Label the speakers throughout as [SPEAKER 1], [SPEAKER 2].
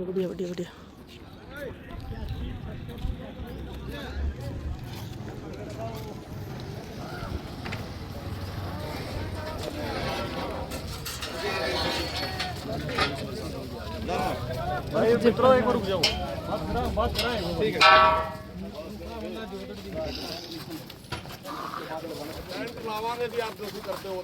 [SPEAKER 1] बढ़िया बढ़िया बढ़िया।
[SPEAKER 2] मित्रों एक बार रुक जाओ, बात कराएं। ठीक है, लावांगे भी आप जो भी करते हो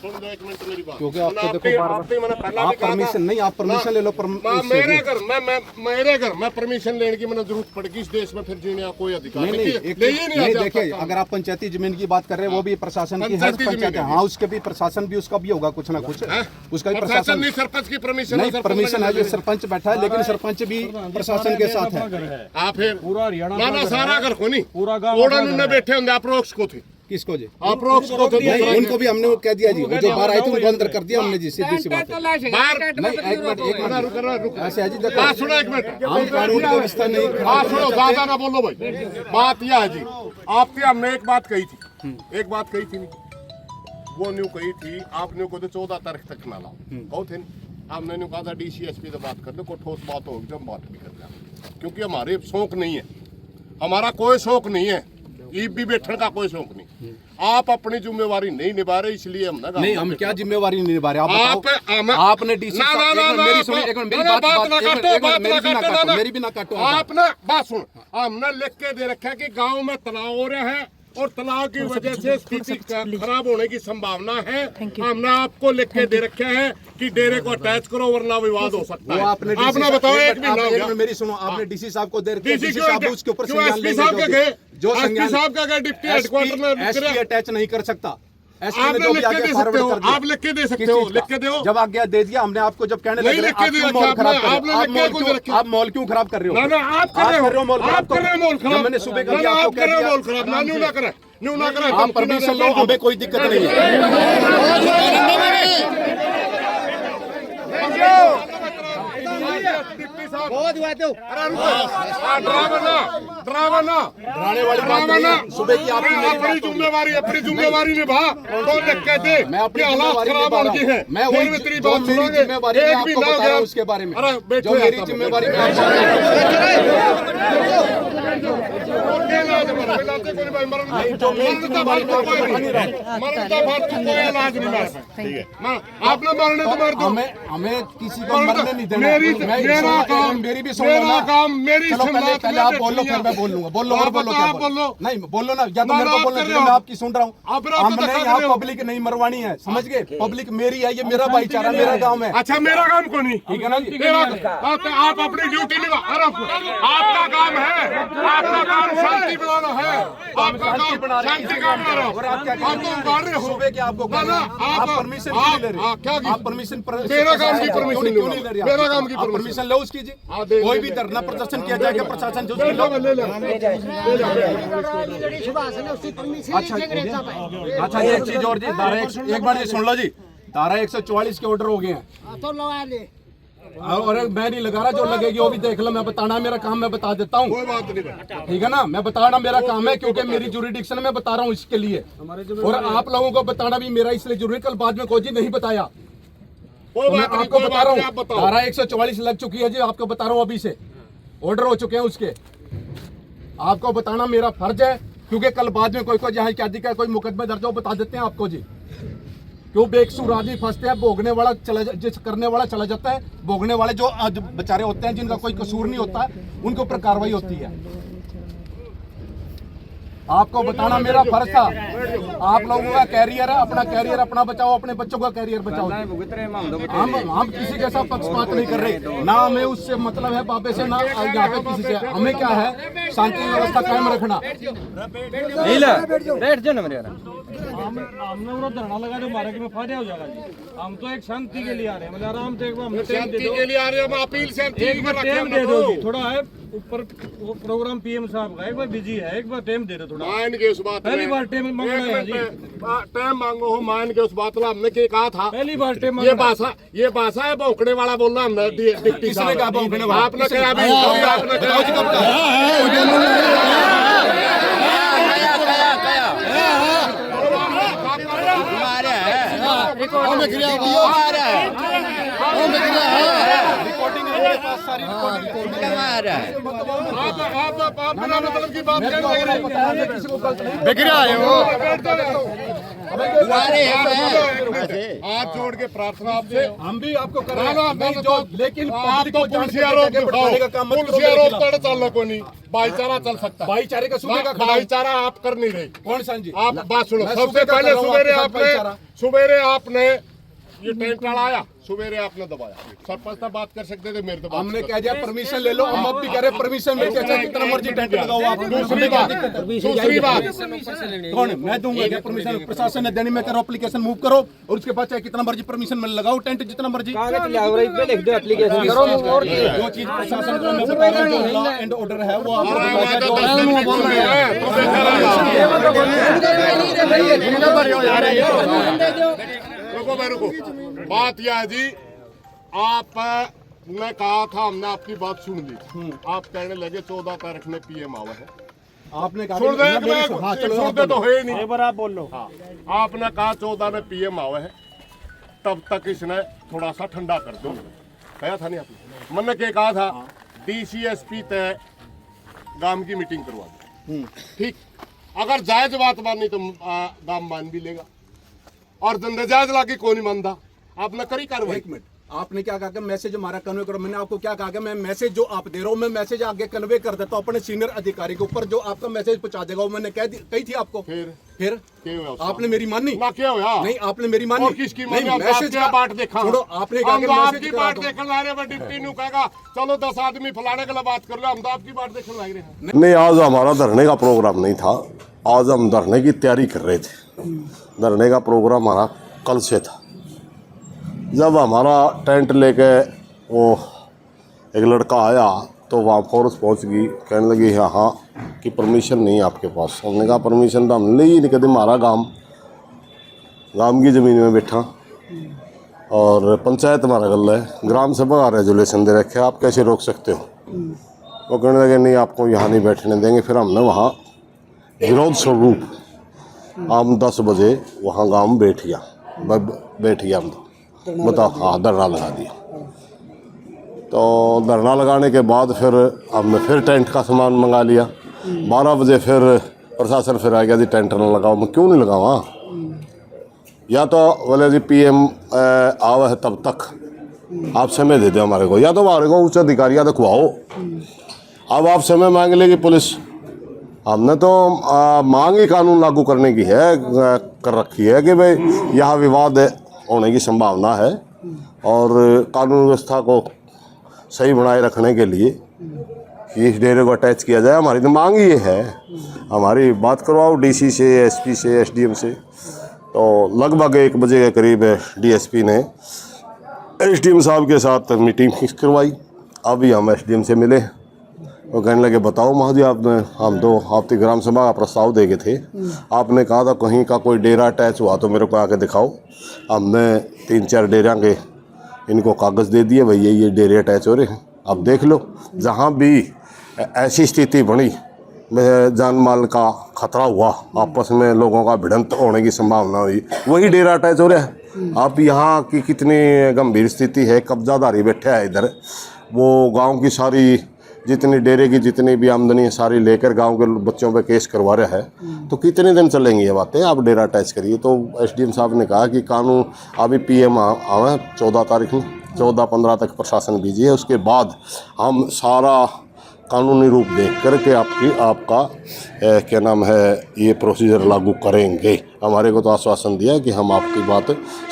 [SPEAKER 2] सुन लो एक मिनट मेरी बात,
[SPEAKER 3] क्योंकि आपको देखो आप परमिशन नहीं, आप परमिशन ले लो।
[SPEAKER 2] मेरे घर मैं परमिशन लेने की मैंने जरूरत पड़ेगी इस देश में, फिर जीने का कोई अधिकार
[SPEAKER 3] नहीं। देखिए अगर आप पंचायती जमीन की बात कर रहे हैं, वो भी प्रशासन की है, पंचायत है, हाँ उसके भी प्रशासन भी उसका भी होगा कुछ ना कुछ, उसका भी प्रशासन
[SPEAKER 2] नहीं। सरपंच की परमिशन
[SPEAKER 3] नहीं, परमिशन है, जो सरपंच बैठा है, लेकिन सरपंच भी प्रशासन के साथ है।
[SPEAKER 2] आप फिर पूरा हरियाणा सारा घर को नहीं, पूरा गाँव बैठे होंगे आप रोक्स को थे।
[SPEAKER 3] किसको जी?
[SPEAKER 2] आप रोक्स को थे,
[SPEAKER 3] नहीं उनको भी हमने कह दिया जी, जो बाहर आए थे उनको अंदर कर दिया हमने जी, सीधी सी बात है।
[SPEAKER 2] बाहर
[SPEAKER 3] नहीं एक मिनट ऐसे है जी, देखो
[SPEAKER 2] बात सुनो एक मिनट,
[SPEAKER 3] हम कानून की व्यवस्था नहीं,
[SPEAKER 2] बात सुनो, ज्यादा ना बोलो भाई। बात यह है जी, आपसे हमने एक बात कही थी, एक बात कही थी नहीं, वो न्यू कही थी आपने को 14 तारीख तक ना लाओ कहो थे, आपने न्यू कहा था DCSP से बात कर दो, कोई ठोस बात होगी जब बात भी कर लें, क्योंकि हमारे शौक नहीं है, हमारा कोई शौक नहीं है, ईब भी बैठने का कोई शौक नहीं। आप अपनी जिम्मेवारी नहीं निभा रहे, इसलिए हम
[SPEAKER 3] नहीं, हम क्या जिम्मेवारी नहीं निभा रहे? आप आपने डीसी मेरी सुनो, एक मिनट मेरी बात मेरी भी ना काटो।
[SPEAKER 2] आपने बात सुन, हमने लिख के दे रखा है कि गांव में तनाव हो रहा है और तनाव की वजह से स्थिति खराब होने की संभावना है। हमने आपको लिख के दे रखा है कि डेरे को अटैच करो वरना विवाद हो सकता है। आपने बताओ, एक महीना
[SPEAKER 3] मेरी सुनो, आपने डीसी साहब को दे रखा है,
[SPEAKER 2] डीसी साहब
[SPEAKER 3] उसके ऊपर
[SPEAKER 2] जो एसपी साहब का गए डिप्टी हेडक्वार्टर में
[SPEAKER 3] अटैच नहीं कर सकता।
[SPEAKER 2] आप लिख के दे सकते हो, आप लिख के दे सकते हो, लिख के दो।
[SPEAKER 3] जब आज्ञा दे दिया हमने आपको, जब कहने लगे आप मॉल क्यों खराब कर रहे हो?
[SPEAKER 2] ना आप कर रहे हो मॉल खराब,
[SPEAKER 3] मैंने सुबह कर दिया,
[SPEAKER 2] आप कर रहे हो मॉल खराब, ना न्यू ना करें,
[SPEAKER 3] आप परमिशन लो, हमें कोई दिक्कत नहीं डराने वाली बात नहीं। सुबह की
[SPEAKER 2] अपनी जिम्मेवारी निभा, तो लिख के दे,
[SPEAKER 3] मैं अपनी
[SPEAKER 2] हालात खराब हो गए हैं,
[SPEAKER 3] मैं वही जिम्मेवारी आपको बता रहा हूँ, उसके बारे में जो मेरी जिम्मेवारी
[SPEAKER 2] आपने मरने तो मर दो,
[SPEAKER 3] हमें किसी को मरने नहीं देना। मेरी भी
[SPEAKER 2] मेरा काम मेरी
[SPEAKER 3] पहले आप बोलो, फिर मैं बोल लूंगा। बोलो और बोलो, क्या बोलो? नहीं बोलो ना, या तो मेरे को बोलना चाहिए, मैं आपकी सुन रहा हूँ। हमने यहाँ पब्लिक नहीं मरवानी है, समझ गए? पब्लिक मेरी है, ये मेरा भाईचारा, मेरा गाँव है।
[SPEAKER 2] अच्छा मेरा काम को नहीं,
[SPEAKER 3] ठीक है ना जी?
[SPEAKER 2] आप अपनी ड्यूटी निभा, आपका काम है, आपका काम शांति बनाना है, आपका काम शांति का बना रहा
[SPEAKER 3] और आप क्या कर रहे हो? सुबह क्या आपको आप परमिशन क्यों नहीं ले रहे? आप परमिशन,
[SPEAKER 2] मेरा काम की परमिशन
[SPEAKER 3] क्यों नहीं ले रहे?
[SPEAKER 2] मेरा काम की
[SPEAKER 3] परमिशन लो उसकी जी। कोई भी धरना प्रदर्शन किया जाएगा, प्रशासन जो अच्छा एक चीज और जी, एक बार जी सुन लो जी, धारा 144 के ऑर्डर हो गए हैं और मैं नहीं लगा रहा, जो लगेगी वो भी देख लो। मैं बताना मेरा काम, मैं बता देता हूँ, ठीक है ना? मैं बताना मेरा काम है, क्योंकि मेरी जुरिडिक्शन में बता रहा हूँ इसके लिए, और आप लोगों को बताना भी मेरा इसलिए जरूरी। कल बाद में कोई जी नहीं बताया, तो मैं आपको बता रहा हूँ, धारा 144 लग चुकी है जी, आपको बता रहा हूँ, अभी से ऑर्डर हो चुके हैं उसके। आपको बताना मेरा फर्ज है, क्योंकि कल बाद में कोई जहाँ क्या दिक्कत, कोई मुकदमे दर्ज हो, बता देते हैं आपको जी। क्यों बेकसूर आदमी फंसते हैं, भोगने वाला करने वाला चला जाता है, भोगने वाले जो बेचारे होते हैं, जिनका कोई कसूर नहीं होता, उनके ऊपर कार्रवाई होती है। आपको बताना मेरा फर्ज था। आप लोगों का कैरियर है, अपना कैरियर अपना बचाओ, अपने बच्चों का कैरियर बचाओ। हम किसी के साथ पक्षपात नहीं कर रहे, ना हमें उससे मतलब है बाबे से, ना यहाँ पे किसी से। हमें क्या है, शांति व्यवस्था कायम रखना।
[SPEAKER 4] हमने धरना लगा जो मारे में फायदा हो जाएगा जी। हम तो एक शांति के लिए आ रहे हैं, मतलब आराम से
[SPEAKER 2] शांति के लिए आ रहे हैं, अपील शांति
[SPEAKER 4] एक बार टाइम दे दो जी, थोड़ा है ऊपर वो प्रोग्राम PM साहब का, एक बार बिजी है, एक बार टाइम दे दो थोड़ा।
[SPEAKER 2] मान के उस बात,
[SPEAKER 4] पहली बार टाइम मांग रहे हैं जी,
[SPEAKER 2] टाइम मांगो हो, मान के उस बात ला, हमने क्या कहा था,
[SPEAKER 4] पहली बार टाइम।
[SPEAKER 2] ये भाषा है भौंकने वाला बोलना, हमने डिप्टी साहब आपने क्या
[SPEAKER 3] रिकॉर्डिंग है मेरे पास सारी रिकॉर्डिंग
[SPEAKER 2] आप बिना मतलब की बात कर रहे हैं।
[SPEAKER 3] किसी को गलत नहीं
[SPEAKER 2] बिक रहा है वो। हाथ जोड़ के प्रार्थना आपसे,
[SPEAKER 3] हम भी आपको कर रहे
[SPEAKER 2] ना,
[SPEAKER 3] हैं
[SPEAKER 2] ना,
[SPEAKER 3] नहीं, जो लेकिन
[SPEAKER 2] आप
[SPEAKER 3] पब्लिक
[SPEAKER 2] तो
[SPEAKER 3] को जान
[SPEAKER 2] पुलिस
[SPEAKER 3] के
[SPEAKER 2] आरोप
[SPEAKER 3] आगे बढ़ाने का काम मत
[SPEAKER 2] पुलिस
[SPEAKER 3] करो
[SPEAKER 2] आरोप
[SPEAKER 3] मेरे खिलाफ।
[SPEAKER 2] चल को नहीं, भाईचारा चल सकता है।
[SPEAKER 3] भाईचारे का सूबे का खड़ा हूं।
[SPEAKER 2] भाईचारा आप कर नहीं रहे।
[SPEAKER 3] कौन सा जी?
[SPEAKER 2] आप बात सुनो,
[SPEAKER 3] मैं
[SPEAKER 2] सबसे
[SPEAKER 3] सूबे का
[SPEAKER 2] पहले
[SPEAKER 3] कर रहा हूं, आपके साथ
[SPEAKER 2] सुबेरे आपने ये टेंट आया, सुबेरे आपने दबाया। सरपंच साहब बात कर सकते थे, मेरे तो बात
[SPEAKER 3] हमने
[SPEAKER 2] कर
[SPEAKER 3] कह दिया परमिशन ले लो, हम अब भी कह रहे परमिशन मिल के कितना मर्जी टेंट लगाओ आप।
[SPEAKER 2] दूसरी बात
[SPEAKER 3] कौन है? मैं दूंगा क्या परमिशन? प्रशासन ने देनी, में करो एप्लीकेशन मूव करो और उसके बाद चाहे कितना मर्जी परमिशन मिल लगाओ टेंट जितना मर्जी।
[SPEAKER 1] लिख दो एप्लीकेशन करो और
[SPEAKER 3] जो चीज प्रशासन को मैं बता रहा हूं, जो लॉ एंड ऑर्डर है वो
[SPEAKER 2] रुको। बात यह है जी, आपने कहा था, हमने आपकी बात सुन ली। आप कहने लगे 14 तारीख में पीएम आवा है।
[SPEAKER 3] आपने कहा
[SPEAKER 2] सुन दे
[SPEAKER 3] हाँ, चलो
[SPEAKER 2] सुन दे तो है ही नहीं।
[SPEAKER 1] एक बार आप बोल लो।
[SPEAKER 2] हाँ, आपने कहा 14 में पीएम आवा है, तब तक इसने थोड़ा सा ठंडा कर दो। कहा था नहीं आपने? मैंने क्या कहा था, डीसीएसपी तय गांव की मीटिंग करवा दो। ठीक, अगर जायज बात मानी तो गांव मान भी लेगा, और जायज लाके कौन नहीं मानता। आपने करी कार्रवाई।
[SPEAKER 3] एक मिनट, आपने क्या कहा कि मैसेज हमारा कन्वे करो? मैंने आपको क्या कहा कि मैं मैसेज जो आप दे रहा हूँ, मैं मैसेज आगे कन्वे कर देता हूँ अपने सीनियर अधिकारी के ऊपर, जो आपका मैसेज पहुंचा देगा। वो मैंने कही थी आपको।
[SPEAKER 2] फिर
[SPEAKER 3] फिर
[SPEAKER 2] हुआ उसका?
[SPEAKER 3] आपने मेरी मानी
[SPEAKER 2] ना, क्या हुआ?
[SPEAKER 3] नहीं, आपने मेरी मानी
[SPEAKER 2] और किसकी मानी?
[SPEAKER 3] नहीं,
[SPEAKER 2] हम
[SPEAKER 3] मैसेज
[SPEAKER 2] आपकी बात देखा।
[SPEAKER 3] छोड़ो, आपने कहा
[SPEAKER 2] हम
[SPEAKER 3] कि
[SPEAKER 2] तो
[SPEAKER 3] मैसेज
[SPEAKER 2] आपकी
[SPEAKER 3] करा
[SPEAKER 2] बात
[SPEAKER 3] दो।
[SPEAKER 2] देखने ला रहे हैं, डिप्टी न्यू कहेगा चलो 10 आदमी फलाने के लिए बात कर लो, हम तो आपकी बात देखने लग रहे हैं।
[SPEAKER 5] नहीं, आज हमारा धरने का प्रोग्राम नहीं था। आज हम धरने की तैयारी कर रहे थे। धरने का प्रोग्राम हमारा कल से था। जब हमारा टेंट लेके वो एक लड़का आया तो वहाँ फोर्स पहुँच गई, कहने लगी यहाँ कि परमिशन नहीं है आपके पास। हमने कहा परमिशन तो हम ले ही नहीं, कहते हमारा गांव की ज़मीन में बैठा और पंचायत हमारा गल है, ग्राम सभा का रेजुलेशन दे रखे, आप कैसे रोक सकते हो? वो कहने लगे नहीं, आपको यहाँ नहीं बैठने देंगे। फिर हमने वहाँ विरोध स्वरूप हम 10 बजे वहाँ गाँव में बैठ गया हम तो बताओ। हाँ, धरना लगा दिया। तो धरना लगाने के बाद फिर हमने फिर टेंट का सामान मंगा लिया। 12 बजे फिर प्रशासन फिर आ गया जी टेंट न लगाओ। मैं क्यों नहीं लगावा? या तो बोले जी पीएम आवा है तब तक आप समय दे दो हमारे को, या तो हमारे को उच्च अधिकारियाँ दिखवाओ। अब आप समय मांग लेगी पुलिस। हमने तो मांग ही कानून लागू करने की है, कर रखी है कि भाई यहाँ विवाद होने की संभावना है और कानून व्यवस्था को सही बनाए रखने के लिए इस डेरे को अटैच किया जाए। हमारी तो मांग ही है, हमारी बात करवाओ डीसी से, एसपी से, एसडीएम से। तो लगभग 1 बजे के करीब डीएसपी ने एसडीएम साहब के साथ मीटिंग फिक्स करवाई। अभी हम एसडीएम से मिले, वो कहने लगे बताओ महाजी, हम तो आपकी ग्राम सभा का प्रस्ताव दे गए थे, आपने कहा था कहीं का कोई डेरा अटैच हुआ तो मेरे को आके दिखाओ। हमने 3-4 डेरा के इनको कागज़ दे दिए, भैया ये डेरे अटैच हो रहे हैं, अब देख लो। जहाँ भी ऐसी स्थिति बनी, जान माल का खतरा हुआ, आपस में लोगों का भिड़ंत होने की संभावना हुई, वही डेरा अटैच हो रहा है। अब यहाँ की कितनी गंभीर स्थिति है, कब्जाधारी बैठे है इधर, वो गाँव की सारी जितनी डेरे की जितनी भी आमदनी है सारी लेकर गांव के बच्चों पे केस करवा रहा है। तो कितने दिन चलेंगी ये बातें? आप डेरा अटैच करिए। तो एसडीएम साहब ने कहा कि कानून अभी पीएम आवे 14 तारीख में, 14-15 तक प्रशासन बिजी है, उसके बाद हम सारा कानूनी रूप देख करके आपका क्या नाम है ये प्रोसीजर लागू करेंगे। हमारे को तो आश्वासन दिया है कि हम आपकी बात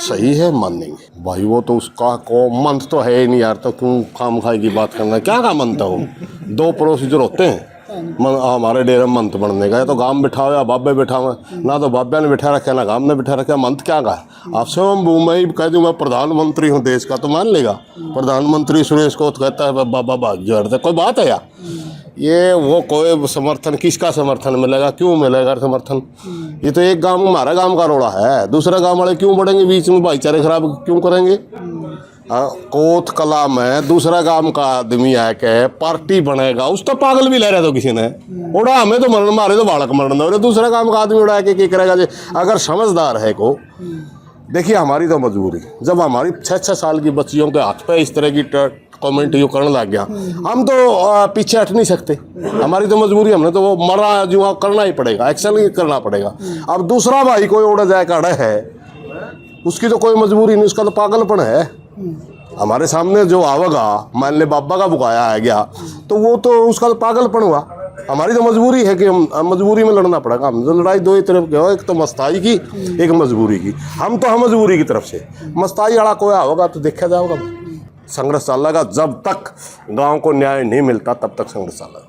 [SPEAKER 5] सही है मानेंगे। भाई वो तो उसका को मंत तो है ही नहीं यार, तो क्यों खाम खाई की बात करना? क्या का मंत हो? 2 प्रोसीजर होते हैं हमारे डेरे में मंत बनने का, या तो गांव बिठाओ या बाबे बिठाओ। ना तो बाबा ने बिठा रखा, ना गांव ने बिठा रखा, मंत क्या का? आपसे मैं ही कह दूँ मैं प्रधानमंत्री हूँ देश का, तो मान लेगा? प्रधानमंत्री सुरेश को कहता है बाबा भाग जोड़, कोई बात है यार? ये वो कोई समर्थन, किसका समर्थन मिलेगा? क्यों मिलेगा समर्थन? ये तो एक गांव हमारा गांव का रोड़ा है, दूसरा गांव वाले क्यों बढ़ेंगे बीच में? भाईचारे खराब क्यों करेंगे? कोत कला में दूसरा गांव का आदमी आके पार्टी बनेगा, उस तो पागल भी ले रहा था किसी ने उड़ा, हमें तो मरण मारे तो बालक मरण दो, दूसरा गांव का आदमी उड़ा के क्या करेगा जी? अगर समझदार है को देखिए हमारी तो मजबूरी, जब हमारी 6-6 साल की बच्चियों के हाथ पे इस तरह की कमेंट यो करने लग गया, हम तो पीछे हट नहीं सकते। हमारी तो मजबूरी, हमने तो वो मरा जो करना ही पड़ेगा, एक्शन ही करना पड़ेगा। अब दूसरा भाई कोई उड़ा जाए काढ़े है, उसकी तो कोई मजबूरी नहीं, उसका तो पागलपन है। हमारे सामने जो आवेगा, मान ले बाबा का बुकाया आ गया, तो वो तो उसका तो पागलपन हुआ। हमारी तो मजबूरी है कि हम मजबूरी में लड़ना पड़ेगा। हम तो लड़ाई दो ही तरफ की हो, एक तो मस्ताई की, एक मजबूरी की। हम तो हम मजबूरी की तरफ से, मस्ताई अड़ा कोई होगा तो देखा जाएगा। संघर्ष चलेगा जब तक गांव को न्याय नहीं मिलता, तब तक संघर्ष चलेगा।